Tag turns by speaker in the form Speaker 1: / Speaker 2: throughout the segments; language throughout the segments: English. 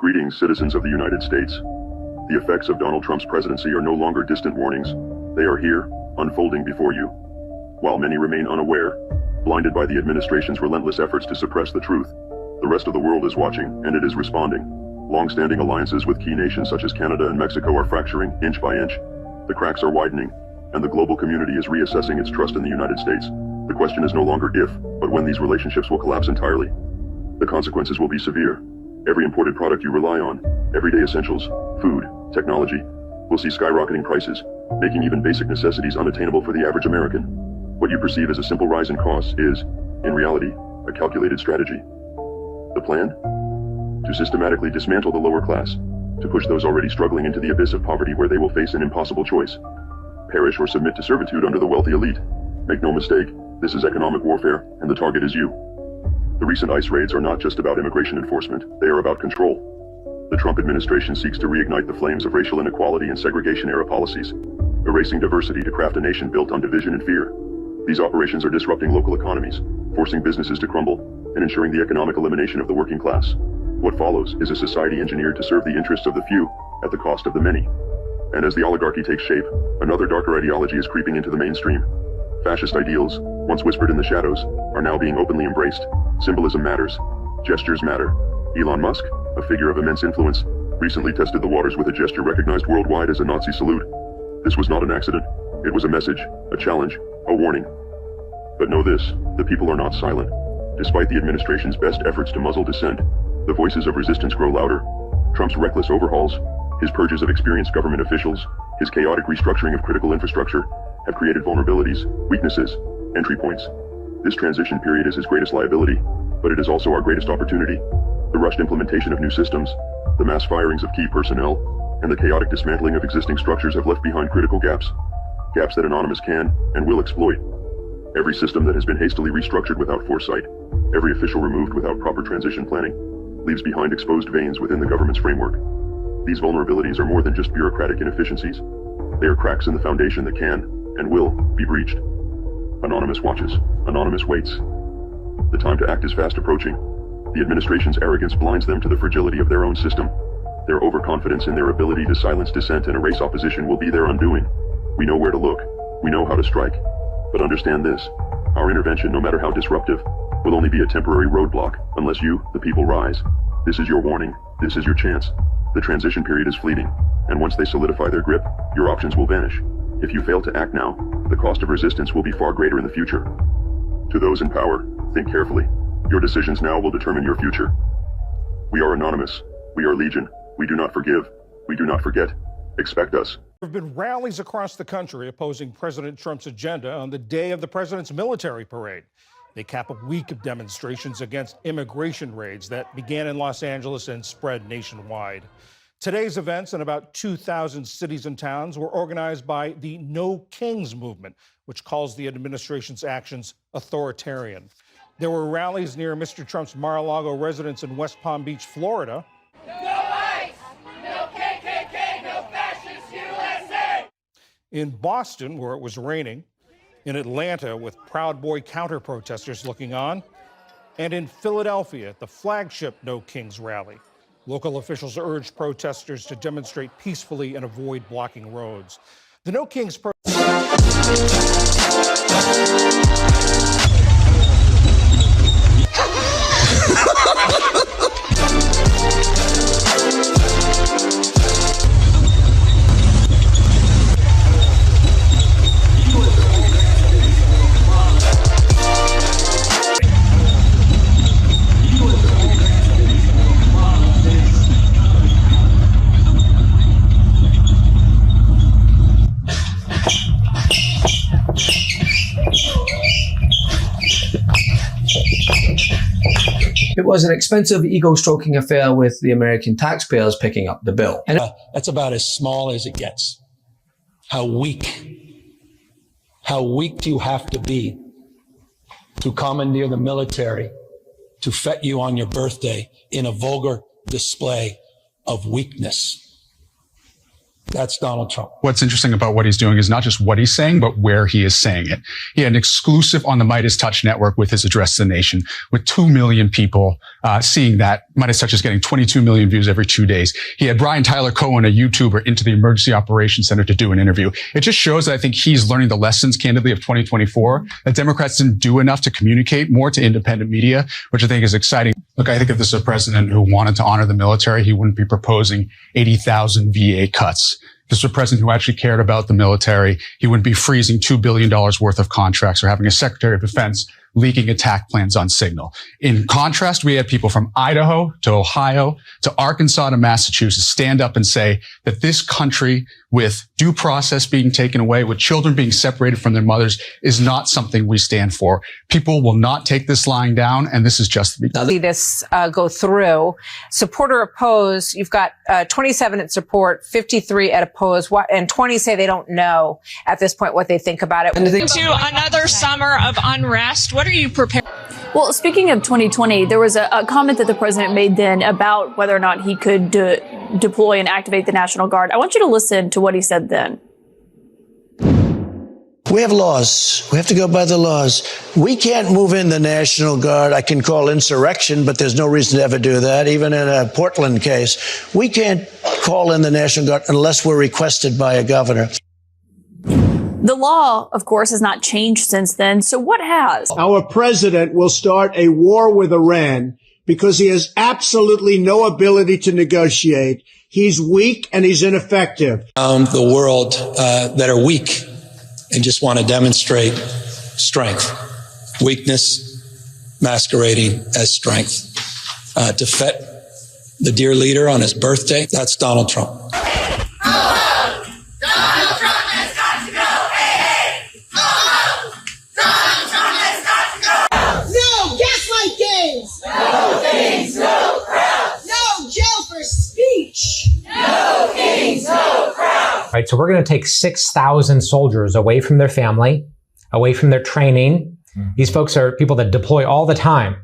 Speaker 1: Greetings, citizens of the United States. The effects of Donald Trump's presidency are no longer distant warnings. They are here, unfolding before you. While many remain unaware, blinded by the administration's relentless efforts to suppress the truth, the rest of the world is watching, and it is responding. Long-standing alliances with key nations such as Canada and Mexico are fracturing, inch by inch. The cracks are widening, and the global community is reassessing its trust in the United States. The question is no longer if, but when these relationships will collapse entirely. The consequences will be severe. Every imported product you rely on, everyday essentials, food, technology, will see skyrocketing prices, making even basic necessities unattainable for the average American. What you perceive as a simple rise in costs is, in reality, a calculated strategy. The plan? To systematically dismantle the lower class, to push those already struggling into the abyss of poverty where they will face an impossible choice. Perish or submit to servitude under the wealthy elite. Make no mistake, this is economic warfare, and the target is you. The recent ICE raids are not just about immigration enforcement, they are about control. The Trump administration seeks to reignite the flames of racial inequality and segregation-era policies, erasing diversity to craft a nation built on division and fear. These operations are disrupting local economies, forcing businesses to crumble, and ensuring the economic elimination of the working class. What follows is a society engineered to serve the interests of the few at the cost of the many. And as the oligarchy takes shape, another darker ideology is creeping into the mainstream. Fascist ideals, once whispered in the shadows, are now being openly embraced. Symbolism matters. Gestures matter. Elon Musk, a figure of immense influence, recently tested the waters with a gesture recognized worldwide as a Nazi salute. This was not an accident. It was a message, a challenge, a warning. But know this, the people are not silent. Despite the administration's best efforts to muzzle dissent, the voices of resistance grow louder. Trump's reckless overhauls, his purges of experienced government officials, his chaotic restructuring of critical infrastructure, have created vulnerabilities, weaknesses, entry points. This transition period is his greatest liability, but it is also our greatest opportunity. The rushed implementation of new systems, the mass firings of key personnel, and the chaotic dismantling of existing structures have left behind critical gaps. Gaps that Anonymous can and will exploit. Every system that has been hastily restructured without foresight, every official removed without proper transition planning, leaves behind exposed veins within the government's framework. These vulnerabilities are more than just bureaucratic inefficiencies. They are cracks in the foundation that can and will be breached. Anonymous watches. Anonymous waits. The time to act is fast approaching. The administration's arrogance blinds them to the fragility of their own system. Their overconfidence in their ability to silence dissent and erase opposition will be their undoing. We know where to look. We know how to strike. But understand this. Our intervention, no matter how disruptive, will only be a temporary roadblock unless you, the people, rise. This is your warning. This is your chance. The transition period is fleeting, and once they solidify their grip, your options will vanish. If you fail to act now, the cost of resistance will be far greater in the future. To those in power, think carefully. Your decisions now will determine your future. We are Anonymous. We are Legion. We do not forgive. We do not forget. Expect us.
Speaker 2: There have been rallies across the country opposing President Trump's agenda on the day of the president's military parade. They cap a week of demonstrations against immigration raids that began in Los Angeles and spread nationwide. Today's events in about 2,000 cities and towns were organized by the No Kings movement, which calls the administration's actions authoritarian. There were rallies near Mr. Trump's Mar-a-Lago residence in West Palm Beach, Florida.
Speaker 3: No ICE! No KKK! No fascist USA!
Speaker 2: In Boston, where it was raining. In Atlanta, with Proud Boy counter-protesters looking on. And in Philadelphia, at the flagship No Kings rally. Local officials urged protesters to demonstrate peacefully and avoid blocking roads. The No Kings
Speaker 4: It was an expensive ego-stroking affair with the American taxpayers picking up the bill. And
Speaker 5: that's about as small as it gets. How weak do you have to be to commandeer the military to fet you on your birthday in a vulgar display of weakness? That's Donald Trump.
Speaker 6: What's interesting about what he's doing is not just what he's saying, but where he is saying it. He had an exclusive on the Midas Touch network with his address to the nation, with 2 million people seeing that. Midas Touch is getting 22 million views every 2 days. He had Brian Tyler Cohen, a YouTuber, into the Emergency Operations Center to do an interview. It just shows that I think he's learning the lessons, candidly, of 2024, that Democrats didn't do enough to communicate more to independent media, which I think is exciting. Look, I think if this is a president who wanted to honor the military, he wouldn't be proposing 80,000 VA cuts. If this was a president who actually cared about the military, he wouldn't be freezing $2 billion worth of contracts or having a Secretary of Defense leaking attack plans on Signal. In contrast, we had people from Idaho to Ohio to Arkansas to Massachusetts stand up and say that this country, with due process being taken away, with children being separated from their mothers, is not something we stand for. People will not take this lying down, and this is just the beginning.
Speaker 7: See this go through. Support or oppose, you've got 27 at support, 53 at oppose, and 20 say they don't know at this point what they think about it.
Speaker 8: To another summer of unrest, what are you prepared?
Speaker 9: Well, speaking of 2020, there was a comment that the president made then about whether or not he could deploy and activate the National Guard. I want you to listen to what he said then.
Speaker 10: We have laws. We have to go by the laws. We can't move in the National Guard. I can call insurrection, but there's no reason to ever do that, even in a Portland case. We can't call in the National Guard unless we're requested by a governor.
Speaker 9: The law, of course, has not changed since then. So what has?
Speaker 11: Our president will start a war with Iran because he has absolutely no ability to negotiate. He's weak and he's ineffective.
Speaker 5: The world that are weak and just want to demonstrate strength. Weakness masquerading as strength. To fet the dear leader on his birthday, that's Donald Trump.
Speaker 3: No kings, no crowns. No jail for speech. No kings, no crowns.
Speaker 12: Right, so we're going to take 6,000 soldiers away from their family, away from their training. These folks are people that deploy all the time.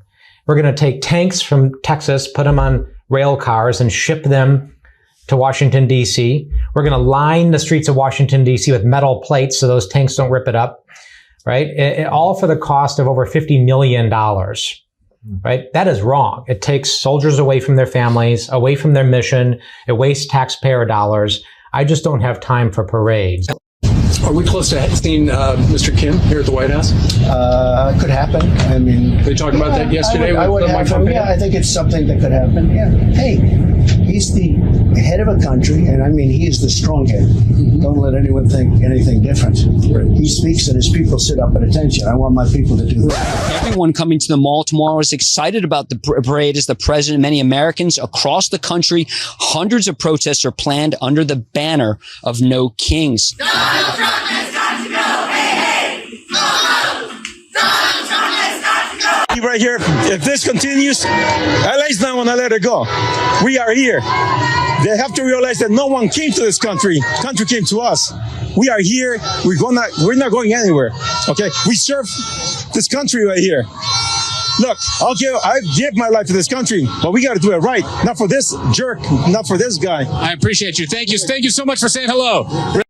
Speaker 12: We're going to take tanks from Texas, put them on rail cars and ship them to Washington, D.C. We're going to line the streets of Washington, D.C. with metal plates so those tanks don't rip it up, right? All for the cost of over $50 million. Right? That is wrong. It takes soldiers away from their families, away from their mission. It wastes taxpayer dollars. I just don't have time for parades.
Speaker 5: Are we close to seeing Mr. Kim here at the White House?
Speaker 10: Could happen. I mean,
Speaker 5: They talked about that yesterday.
Speaker 10: I would happen. Yeah, I think it's something that could happen. Yeah. Hey, he's the head of a country, and I mean, he is the stronghead. Don't let anyone think anything different. Right. He speaks, and his people sit up at attention. I want my people to do that.
Speaker 13: Everyone coming to the mall tomorrow is excited about the parade as the president. Many Americans across the country, hundreds of protests are planned under the banner of No Kings.
Speaker 3: Donald Trump has got to go. Hey, hey. Donald Trump has got to go.
Speaker 14: Right here, if this continues, LA's not going to let it go. We are here. They have to realize that no one came to this country. Country came to us. We are here. We're not going anywhere. Okay, we serve this country right here. Look, I give my life to this country, but we got to do it right. Not for this jerk, not for this guy.
Speaker 15: I appreciate you. Thank you. Thank you so much for saying hello.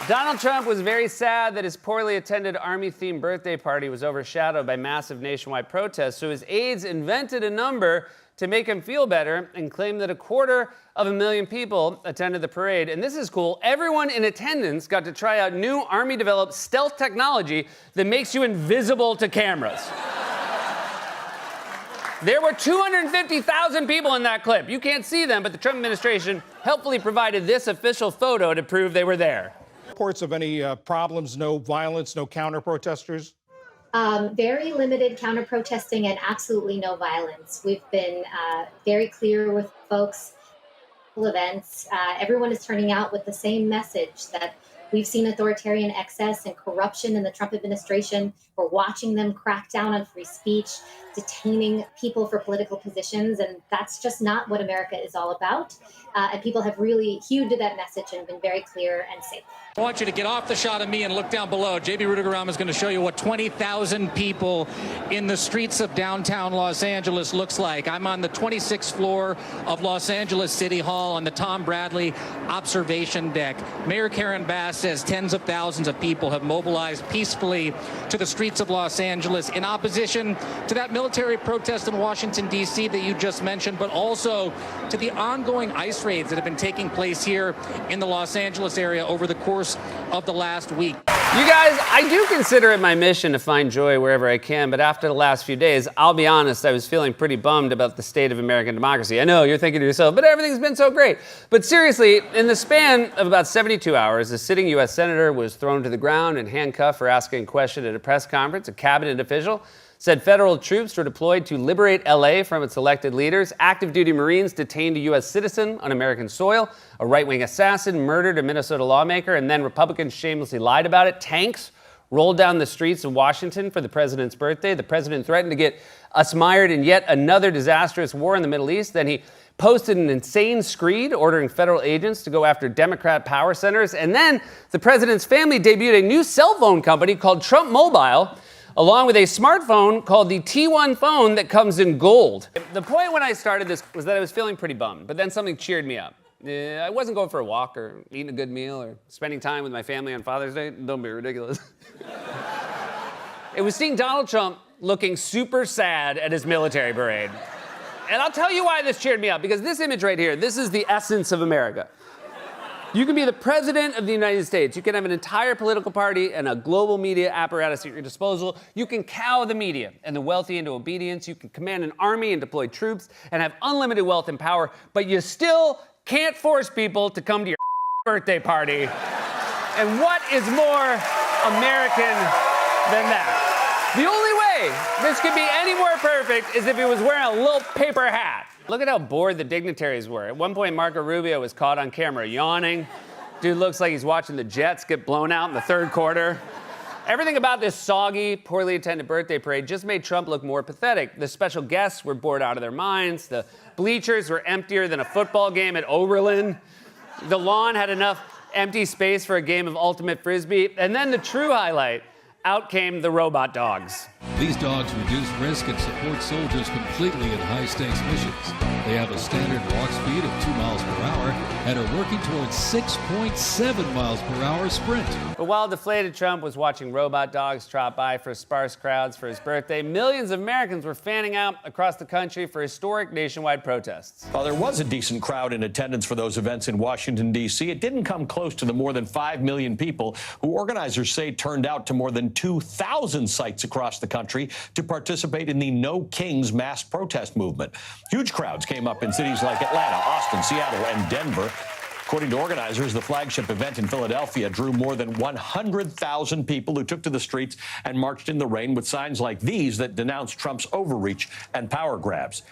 Speaker 16: Donald Trump was very sad that his poorly attended Army-themed birthday party was overshadowed by massive nationwide protests, so his aides invented a number to make him feel better and claimed that 250,000 people attended the parade. And this is cool. Everyone in attendance got to try out new Army-developed stealth technology that makes you invisible to cameras. There were 250,000 people in that clip. You can't see them, but the Trump administration helpfully provided this official photo to prove they were there.
Speaker 2: Reports of any problems, no violence, no counter-protesters?
Speaker 17: Very limited counter-protesting and absolutely no violence. We've been very clear with folks. Events. Everyone is turning out with the same message that we've seen authoritarian excess and corruption in the Trump administration. We're watching them crack down on free speech, detaining people for political positions, and that's just not what America is all about. And people have really hewed to that message and been very clear and safe.
Speaker 15: I want you to get off the shot of me and look down below. J.B. Rudigerama is going to show you what 20,000 people in the streets of downtown Los Angeles looks like. I'm on the 26th floor of Los Angeles City Hall on the Tom Bradley observation deck. Mayor Karen Bass says tens of thousands of people have mobilized peacefully to the streets of Los Angeles in opposition to that military protest in Washington, D.C. that you just mentioned, but also to the ongoing ICE raids that have been taking place here in the Los Angeles area over the course of the last week.
Speaker 16: You guys, I do consider it my mission to find joy wherever I can, but after the last few days, I'll be honest, I was feeling pretty bummed about the state of American democracy. I know, you're thinking to yourself, but everything's been so great. But seriously, in the span of about 72 hours, a sitting U.S. senator was thrown to the ground and handcuffed for asking a question at a press conference. A cabinet official said federal troops were deployed to liberate L.A. from its elected leaders. Active duty Marines detained a U.S. citizen on American soil. A right-wing assassin murdered a Minnesota lawmaker, and then Republicans shamelessly lied about it. Tanks rolled down the streets of Washington for the president's birthday. The president threatened to get us mired in yet another disastrous war in the Middle East. Then he posted an insane screed ordering federal agents to go after Democrat power centers. And then the president's family debuted a new cell phone company called Trump Mobile, along with a smartphone called the T1 phone that comes in gold. The point when I started this was that I was feeling pretty bummed, but then something cheered me up. I wasn't going for a walk or eating a good meal or spending time with my family on Father's Day. Don't be ridiculous. It was seeing Donald Trump looking super sad at his military parade. And I'll tell you why this cheered me up, because this image right here, this is the essence of America. You can be the president of the United States. You can have an entire political party and a global media apparatus at your disposal. You can cow the media and the wealthy into obedience. You can command an army and deploy troops and have unlimited wealth and power, but you still can't force people to come to your birthday party. And what is more American than that? The only way this could be any more perfect is if he was wearing a little paper hat. Look at how bored the dignitaries were. At one point, Marco Rubio was caught on camera yawning. Dude looks like he's watching the Jets get blown out in the third quarter. Everything about this soggy, poorly attended birthday parade just made Trump look more pathetic. The special guests were bored out of their minds. The bleachers were emptier than a football game at Oberlin. The lawn had enough empty space for a game of ultimate frisbee. And then the true highlight, out came the robot dogs.
Speaker 18: These dogs reduce risk and support soldiers completely in high-stakes missions. They have a standard walk speed of 2 miles per hour and are working towards 6.7 miles per hour sprint.
Speaker 16: But while deflated Trump was watching robot dogs trot by for sparse crowds for his birthday, millions of Americans were fanning out across the country for historic nationwide protests.
Speaker 19: While there was a decent crowd in attendance for those events in Washington, D.C., it didn't come close to the more than 5 million people who organizers say turned out to more than 2,000 sites across the country to participate in the No Kings mass protest movement. Huge crowds came up in cities like Atlanta, Austin, Seattle, and Denver. According to organizers, the flagship event in Philadelphia drew more than 100,000 people who took to the streets and marched in the rain with signs like these that denounced Trump's overreach and power grabs.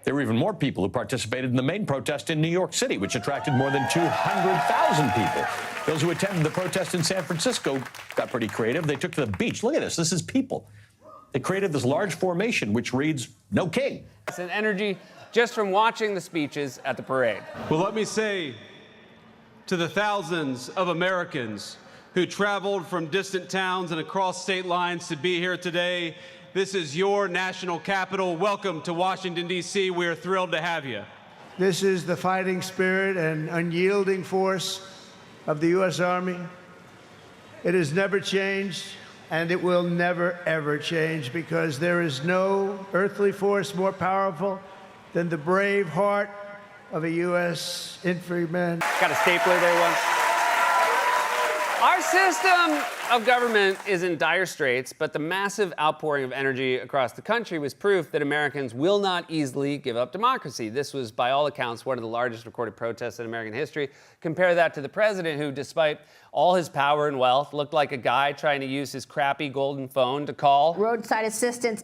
Speaker 19: There were even more people who participated in the main protest in New York City, which attracted more than 200,000 people. Those who attended the protest in San Francisco got pretty creative. They took to the beach. Look at this. This is people. They created this large formation which reads, No King.
Speaker 16: It's an energy just from watching the speeches at the parade.
Speaker 20: Well, let me say to the thousands of Americans who traveled from distant towns and across state lines to be here today, this is your national capital. Welcome to Washington, D.C. We are thrilled to have you.
Speaker 11: This is the fighting spirit and unyielding force of the U.S. Army. It has never changed, and it will never, ever change, because there is no earthly force more powerful than the brave heart of a U.S. infantryman.
Speaker 16: Got a stapler there once. Our system of government is in dire straits, but the massive outpouring of energy across the country was proof that Americans will not easily give up democracy. This was, by all accounts, one of the largest recorded protests in American history. Compare that to the president who, despite all his power and wealth, looked like a guy trying to use his crappy golden phone to call
Speaker 21: roadside assistance.